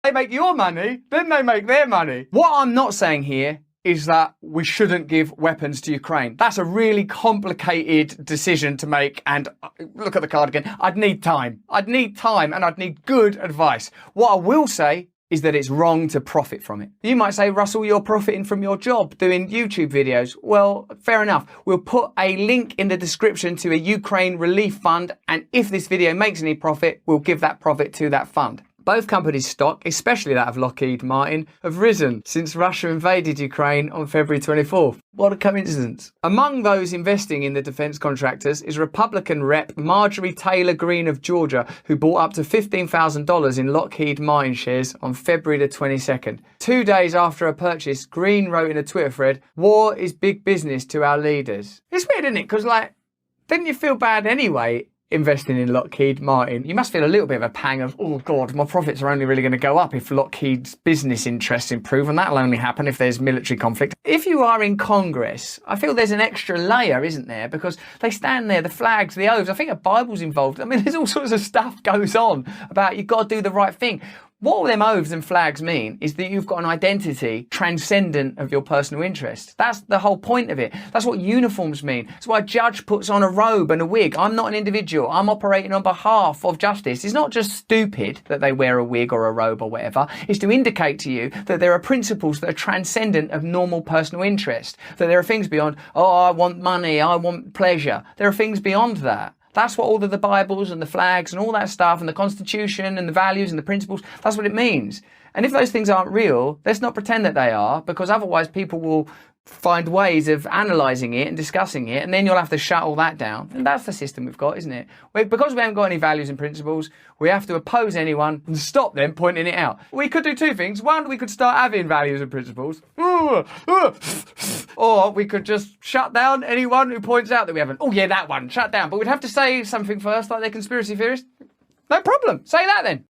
They make your money, then they make their money. What I'm not saying here is that we shouldn't give weapons to Ukraine. That's a really complicated decision to make, and look at the card again. I'd need time and I'd need good advice. What I will say is that it's wrong to profit from it. You might say, Russell, you're profiting from your job doing YouTube videos. Well, fair enough. We'll put a link in the description to a Ukraine relief fund, and if this video makes any profit, we'll give that profit to that fund. Both companies' stock, especially that of Lockheed Martin, have risen since Russia invaded Ukraine on February 24th. What a coincidence. Among those investing in the defence contractors is Republican rep Marjorie Taylor Greene of Georgia, who bought up to $15,000 in Lockheed Martin shares on February the 22nd. 2 days after her purchase, Greene wrote in a Twitter thread, "War is big business to our leaders." It's weird, isn't it? Because, didn't you feel bad anyway investing in Lockheed Martin? You must feel a little bit of a pang of, oh God, my profits are only really going to go up if Lockheed's business interests improve, and that'll only happen if there's military conflict. If you are in Congress, I feel there's an extra layer, isn't there? Because they stand there, the flags, the oaths, I think a Bible's involved. I mean, there's all sorts of stuff goes on about you've got to do the right thing. What all them oaths and flags mean is that you've got an identity transcendent of your personal interest. That's the whole point of it. That's what uniforms mean. That's why a judge puts on a robe and a wig. I'm not an individual. I'm operating on behalf of justice. It's not just stupid that they wear a wig or a robe or whatever. It's to indicate to you that there are principles that are transcendent of normal personal interest. That there are things beyond, oh, I want money, I want pleasure. There are things beyond that. That's what all of the Bibles and the flags and all that stuff and the Constitution and the values and the principles, that's what it means. And if those things aren't real, let's not pretend that they are, because otherwise people will find ways of analysing it and discussing it, and then you'll have to shut all that down. And that's the system we've got, isn't it? Because we haven't got any values and principles, we have to oppose anyone and stop them pointing it out. We could do two things. One, we could start having values and principles. Or we could just shut down anyone who points out that we haven't. Oh yeah, that one, shut down. But we'd have to say something first, like they're conspiracy theorists. No problem. Say that then.